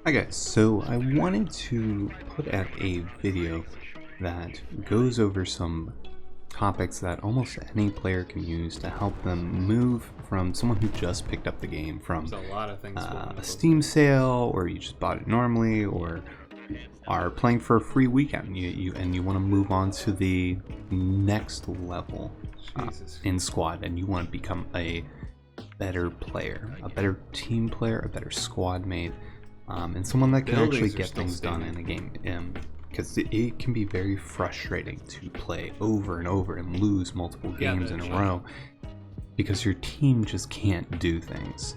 Hi guys, so I wanted to put out a video that goes over some topics that almost any player can use to help them move from someone who just picked up the game from There's a lot of things going on. a Steam sale, or you just bought it normally, or are playing for a free weekend. You want to move on to the next level Jesus. in Squad, and you want to become a better player, a better team player, a better squad mate. And someone that can actually Buildings are get still things done in standing. a game, because it can be very frustrating to play over and over and lose multiple games in a row because your team just can't do things.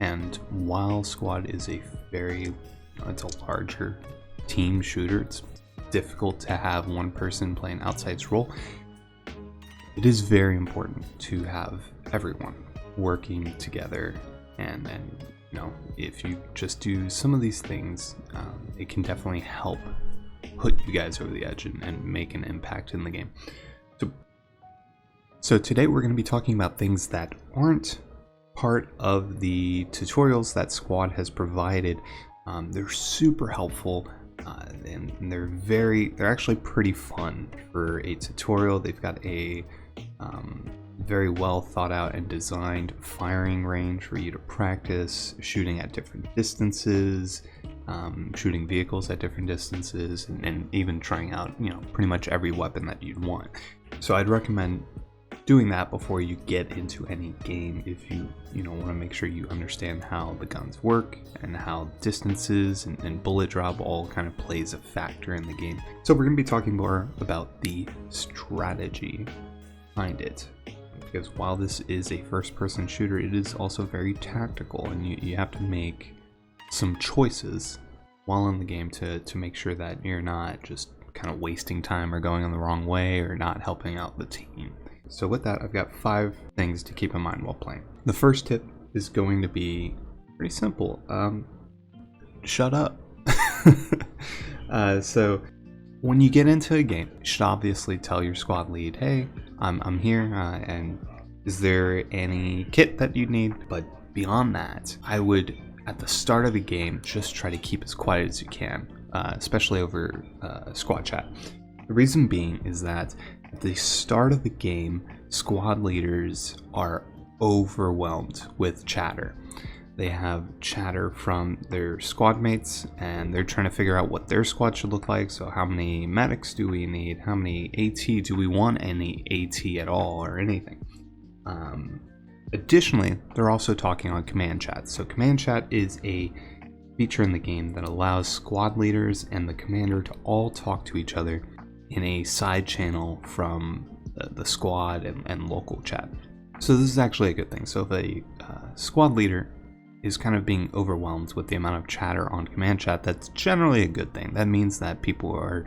And while Squad is it's a larger team shooter, it's difficult to have one person play an outside role. It is very important to have everyone working together, and if you just do some of these things, it can definitely help put you guys over the edge and make an impact in the game. So today we're going to be talking about things that aren't part of the tutorials that Squad has provided. They're super helpful, and they're actually pretty fun for a tutorial. They've got a very well thought out and designed firing range for you to practice shooting at different distances, shooting vehicles at different distances, and even trying out pretty much every weapon that you'd want. So I'd recommend doing that before you get into any game if you want to make sure you understand how the guns work and how distances and bullet drop all kind of plays a factor in the game. So we're going to be talking more about the strategy behind it, because while this is a first-person shooter, it is also very tactical, and you have to make some choices while in the game to make sure that you're not just kind of wasting time or going on the wrong way or not helping out the team. So with that, I've got 5 things to keep in mind while playing. The first tip is going to be pretty simple. Shut up. So when you get into a game, you should obviously tell your squad lead, hey, I'm here, and is there any kit that you need? But beyond that, I would, at the start of a game, just try to keep as quiet as you can, especially over squad chat. The reason being is that at the start of the game, squad leaders are overwhelmed with chatter. They have chatter from their squad mates, and they're trying to figure out what their squad should look like. So how many medics do we need? How many AT? Do we want any AT at all or anything? Additionally, they're also talking on command chat. So command chat is a feature in the game that allows squad leaders and the commander to all talk to each other in a side channel from the squad and local chat. So this is actually a good thing. So if a squad leader is kind of being overwhelmed with the amount of chatter on command chat, that's generally a good thing. That means that people are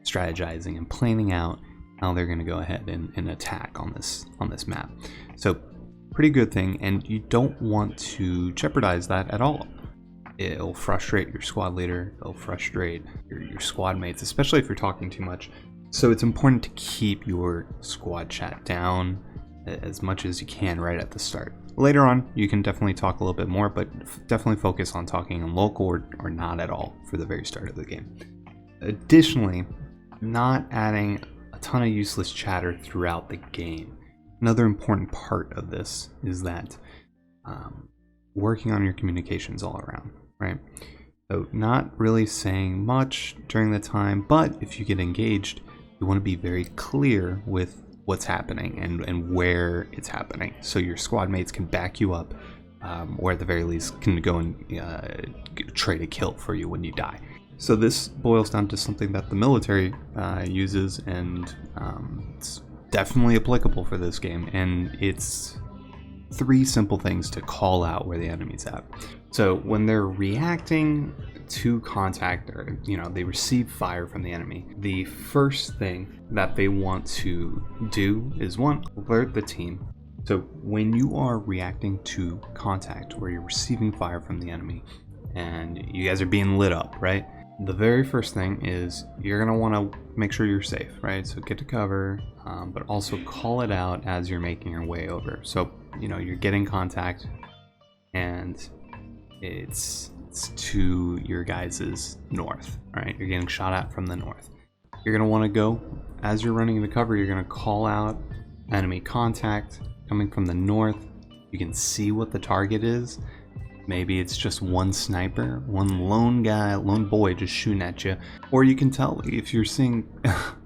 strategizing and planning out how they're going to go ahead and attack on this map. So pretty good thing, and you don't want to jeopardize that at all. It'll frustrate your squad leader, it'll frustrate your squad mates, especially if you're talking too much. So it's important to keep your squad chat down as much as you can right at the start. Later on, you can definitely talk a little bit more, but definitely focus on talking in local or not at all for the very start of the game. Additionally, not adding a ton of useless chatter throughout the game. Another important part of this is that working on your communications all around, right? So not really saying much during the time, but if you get engaged, you want to be very clear with what's happening and where it's happening, so your squad mates can back you up, or at the very least can go and trade a kill for you when you die. So this boils down to something that the military uses, and it's definitely applicable for this game, and it's 3 simple things to call out where the enemy's at. So when they're reacting to contact, or they receive fire from the enemy, the first thing that they want to do is, 1, alert the team. So when you are reacting to contact or you're receiving fire from the enemy and you guys are being lit up, right? The very first thing is you're going to want to make sure you're safe, right? So get to cover, but also call it out as you're making your way over. So, you're getting contact and it's coordinates to your guys' north. All right, you're getting shot at from the north. You're going to want to go, as you're running into cover, you're going to call out enemy contact coming from the north. You can see what the target is. Maybe it's just one sniper, one lone guy, lone boy just shooting at you. Or you can tell if you're seeing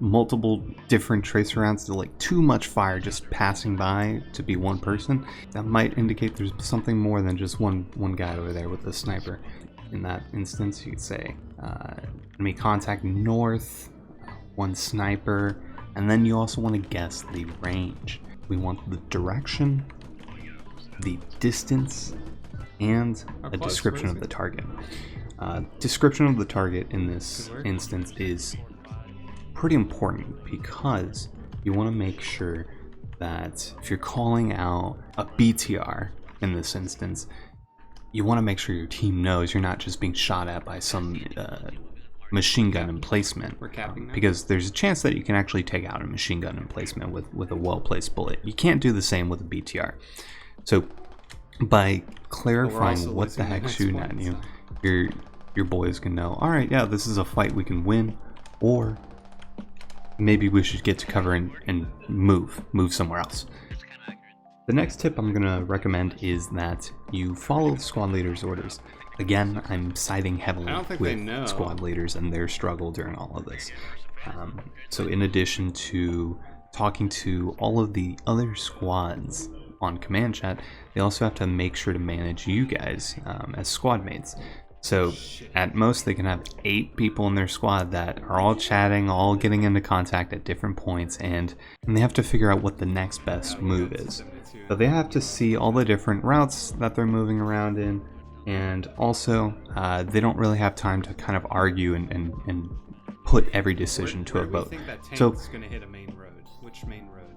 multiple different tracer rounds to like too much fire just passing by to be one person, that might indicate there's something more than just one guy over there with a sniper. In that instance, you could say enemy contact north, one sniper, and then you also want to guess the range. We want the direction, the distance, and a description of the target. Description of the target in this instance is pretty important because you want to make sure that if you're calling out a BTR in this instance, you want to make sure your team knows you're not just being shot at by some machine gun emplacement, because there's a chance that you can actually take out a machine gun emplacement with a well-placed bullet. You can't do the same with a BTR. So by clarifying what the heck's shooting at you, your boys can know, all right, yeah, this is a fight we can win, or maybe we should get to cover and move somewhere else. The next tip I'm going to recommend is that you follow the squad leader's orders. Again, I'm siding heavily with squad leaders and their struggle during all of this. So in addition to talking to all of the other squads on command chat, they also have to make sure to manage you guys as squad mates. So at most they can have 8 people in their squad that are all chatting, all getting into contact at different points, and they have to figure out what the next best move is. So they have to see all the different routes that they're moving around in, and also they don't really have time to kind of argue and put every decision to a vote. So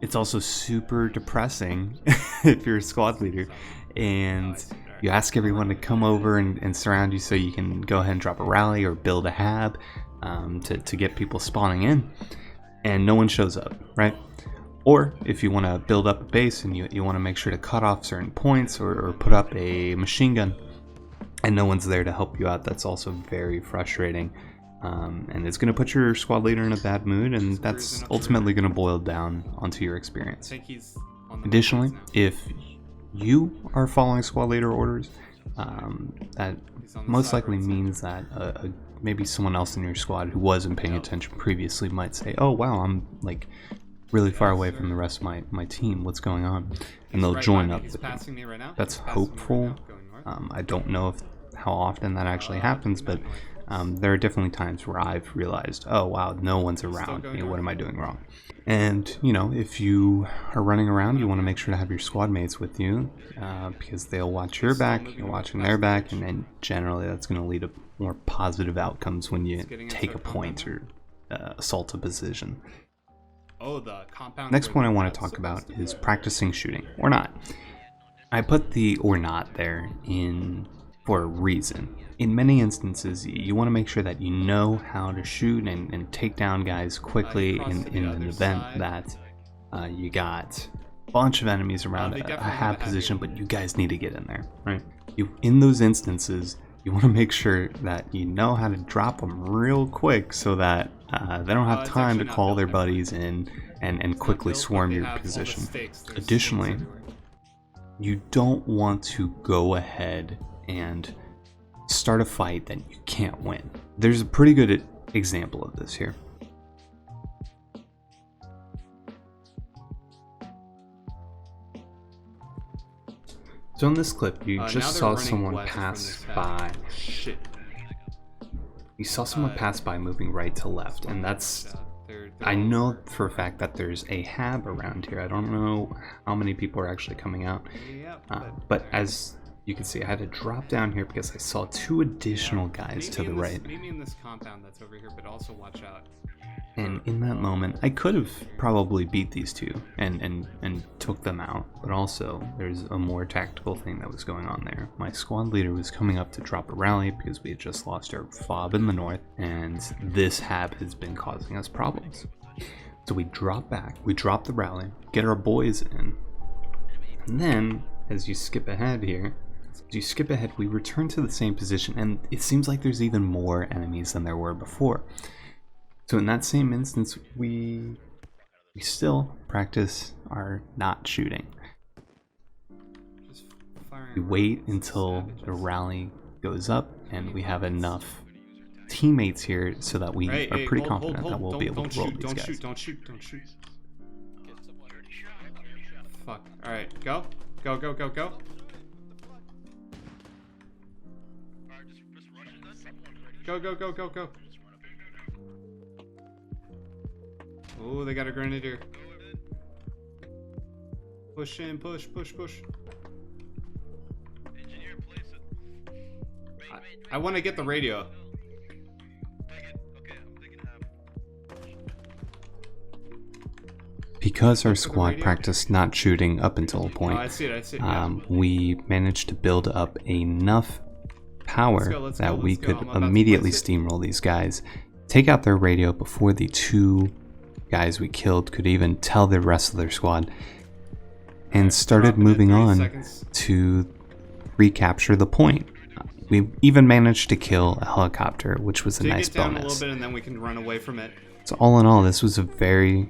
it's also super depressing if you're a squad leader and you ask everyone to come over and surround you so you can go ahead and drop a rally or build a hab to get people spawning in, and no one shows up, right? Or if you want to build up a base and you want to make sure to cut off certain points or put up a machine gun and no one's there to help you out, that's also very frustrating. And it's going to put your squad leader in a bad mood, and that's ultimately going to boil down onto your experience. Additionally, if you are following squad leader orders, that most likely means that maybe someone else in your squad who wasn't paying attention previously might say, oh wow, I'm like really far away from the rest of my team, what's going on? And they'll join up with you. That's hopeful. I don't know how often that actually happens, but there are definitely times where I've realized, oh wow, no one's around, what am I doing wrong? And if you are running around, you want to make sure to have your squad mates with you, because they'll watch your back, you're watching their back, and then generally that's going to lead to more positive outcomes when you take a point or assault a position. Next point I want to talk about is practicing shooting, or not. I put the or not there for a reason. In many instances, you want to make sure that you know how to shoot and take down guys quickly in an event that you got a bunch of enemies around a hab position, but you guys need to get in there, right? In those instances, you want to make sure that you know how to drop them real quick so that they don't have time to call their buddies in and quickly swarm your position. Additionally, you don't want to go ahead and start a fight that you can't win. There's a pretty good example of this here. So in this clip, you just saw someone pass by. You saw someone pass by moving right to left, and that's... I know for a fact that there's a hab around here. I don't know how many people are actually coming out, but as you can see, I had to drop down here because I saw 2 additional guys to the right. Maybe in this compound that's over here, but also watch out. And in that moment, I could have probably beat these 2 and took them out, but also there's a more tactical thing that was going on there. My squad leader was coming up to drop a rally because we had just lost our fob in the north, and this hab has been causing us problems. So we drop back, we drop the rally, get our boys in, and then, as you skip ahead here, As you skip ahead, we return to the same position, and it seems like there's even more enemies than there were before. So in that same instance, we still practice our not shooting. We wait until the rally goes up and we have enough teammates here so that we are pretty confident that we'll be able to roll these guys. Don't shoot. Fuck. Alright, go. Go. Go. Oh, they got a grenadier. Push in, push. I want to get the radio. Because our squad practiced not shooting up until a point, I see it. we managed to build up enough power that we could immediately steamroll these guys, take out their radio before the 2 guys we killed could even tell the rest of their squad, and started moving on to recapture the point. We even managed to kill a helicopter, which was a nice bonus. Take it down a little bit and then we can run away from it. So all in all, this was a very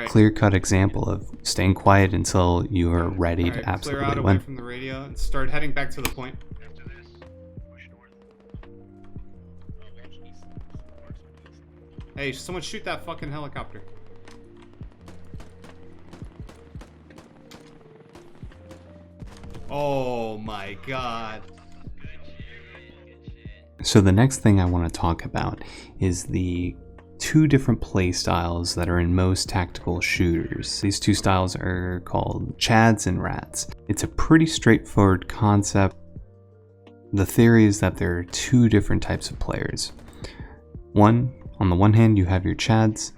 clear-cut example of staying quiet until you are ready to absolutely clear out win. Away from the radio and start heading back to the point. Hey, someone shoot that fucking helicopter. Oh my god. So the next thing I want to talk about is the 2 different play styles that are in most tactical shooters. These 2 styles are called Chads and Rats. It's a pretty straightforward concept. The theory is that there are 2 different types of players. On the one hand, you have your Chads,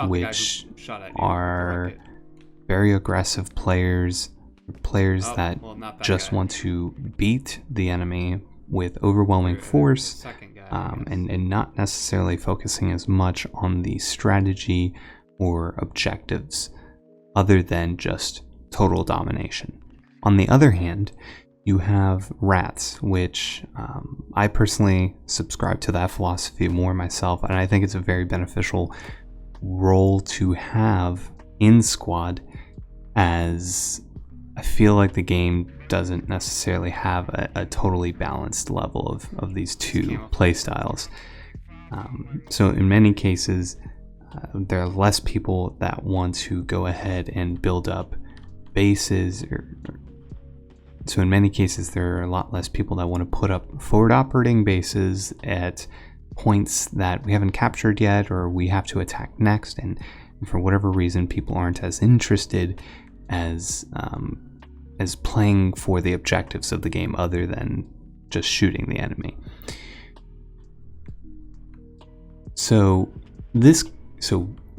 which are very aggressive players that just want to beat the enemy with overwhelming force, and not necessarily focusing as much on the strategy or objectives other than just total domination. On the other hand, you have Rats, which I personally subscribe to that philosophy more myself, and I think it's a very beneficial role to have in Squad, as I feel like the game doesn't necessarily have a totally balanced level of these 2 play styles. So in many cases, there are less people that want to go ahead and build up bases, so in many cases there are a lot less people that want to put up forward operating bases at points that we haven't captured yet or we have to attack next, and for whatever reason people aren't as interested as playing for the objectives of the game other than just shooting the enemy. So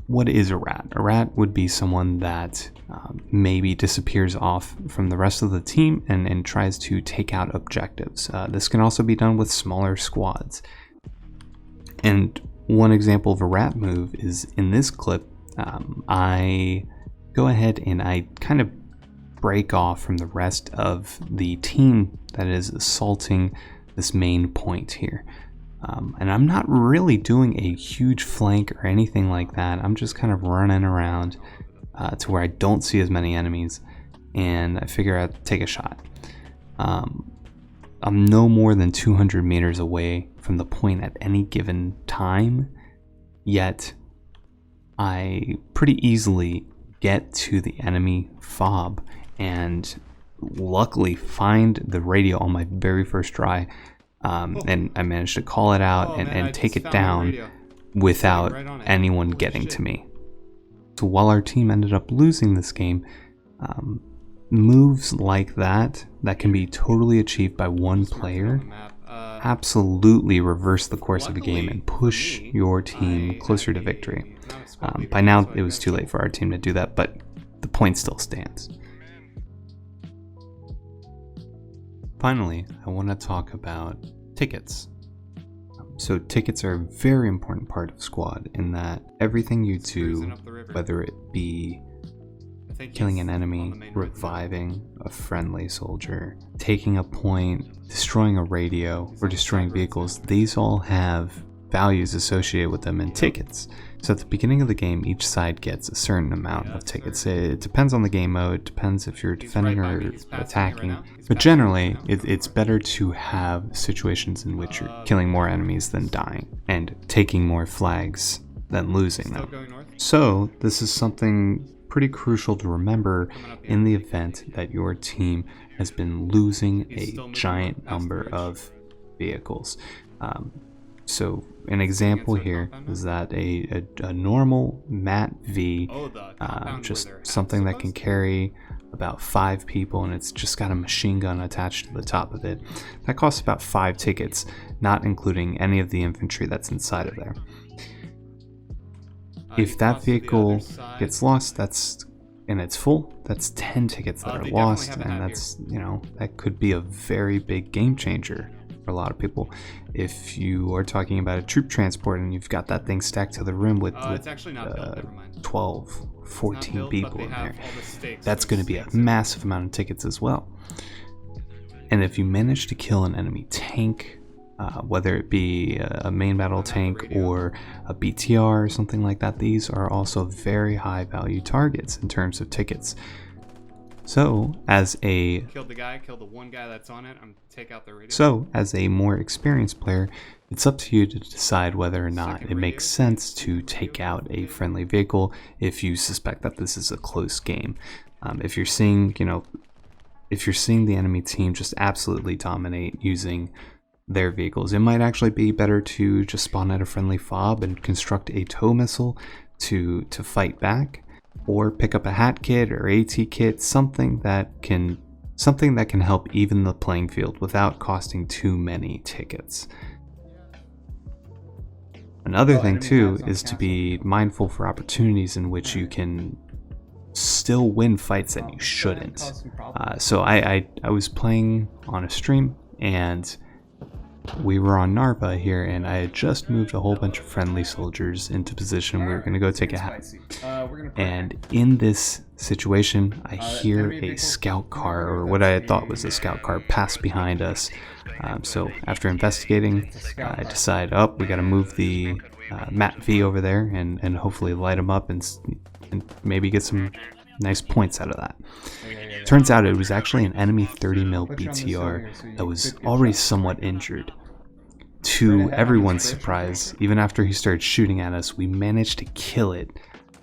what is a rat? A rat would be someone that maybe disappears off from the rest of the team and tries to take out objectives. This can also be done with smaller squads. And one example of a rat move is in this clip. I go ahead and I kind of break off from the rest of the team that is assaulting this main point here. And I'm not really doing a huge flank or anything like that. I'm just kind of running around to where I don't see as many enemies, and I figure I'd take a shot. I'm no more than 200 meters away from the point at any given time, yet I pretty easily get to the enemy fob and luckily find the radio on my very first try. And I managed to call it out and take it down without anyone getting to me. So while our team ended up losing this game, moves like that can be totally achieved by one player absolutely reverse the course of a game and push your team closer to victory. By now it was too late for our team to do that, but the point still stands. Finally, I want to talk about tickets. So tickets are a very important part of Squad in that everything you do, whether it be think killing he's an on enemy, the main road. reviving a friendly soldier, taking a point, destroying a radio, or destroying vehicles. These all have values associated with them in tickets. So at the beginning of the game, each side gets a certain amount of tickets. It depends on the game mode, depends if you're defending or attacking. But generally, it's better to have situations in which you're killing more enemies than dying, and taking more flags than losing them. So this is something pretty crucial to remember in the event that your team has been losing a giant number of vehicles. So an example here is that a normal Mat V, just something that can carry about 5 people, and it's just got a machine gun attached to the top of it, that costs about 5 tickets, not including any of the infantry that's inside of there. If that vehicle gets lost, and it's full, that's 10 tickets that are lost, and that's, that could be a very big game changer for a lot of people. If you are talking about a troop transport and you've got that thing stacked to the rim with 12, 14 people in there, that's going to be a massive amount of tickets as well. And if you manage to kill an enemy tank, whether it be a main battle tank or a BTR or something like that, these are also very high value targets in terms of tickets. So as a killed the one guy that's on it. I'm take out the radio. So as a more experienced player, it's up to you to decide whether or not it makes sense to take out a friendly vehicle if you suspect that this is a close game. If you're seeing, if you're seeing the enemy team just absolutely dominate using their vehicles, it might actually be better to just spawn at a friendly fob and construct a tow missile to fight back, or pick up a hat kit or AT kit, something that can help even the playing field without costing too many tickets. Another thing too is to be mindful for opportunities in which you can still win fights that you shouldn't. So I was playing on a stream, and we were on Narva here, and I had just moved a whole bunch of friendly soldiers into position. We were going to go take a hat. And in this situation, I hear a scout car, or what I had thought was a scout car, pass behind us. So after investigating, I decide, we got to move the Mat V over there and hopefully light them up and maybe get some nice points out of that. Turns out it was actually an enemy 30mm BTR that was already somewhat injured. To everyone's surprise, even after he started shooting at us, we managed to kill it.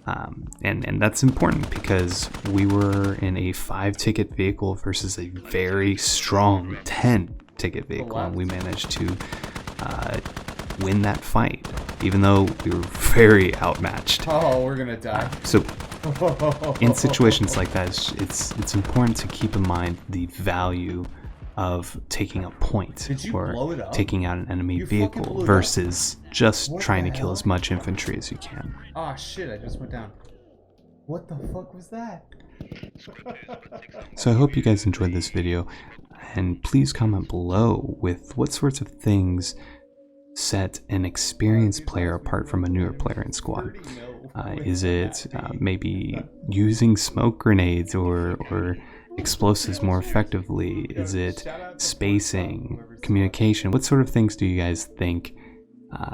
And that's important because we were in a 5-ticket vehicle versus a very strong 10-ticket vehicle, and we managed to win that fight, even though we were very outmatched. Oh, we're gonna die. So in situations like that, it's important to keep in mind the value of taking a point or taking out an enemy vehicle versus just trying to kill as much infantry as you can. Oh shit, I just went down. What the fuck was that? So I hope you guys enjoyed this video, and please comment below with what sorts of things set an experienced player apart from a newer player in Squad. Is it maybe using smoke grenades or explosives more effectively? Is it spacing, communication? What sort of things do you guys think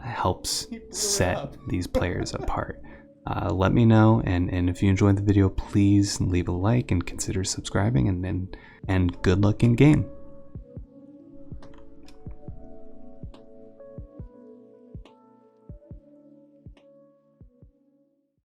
helps set these players apart? Let me know, and if you enjoyed the video, please leave a like and consider subscribing, and good luck in game.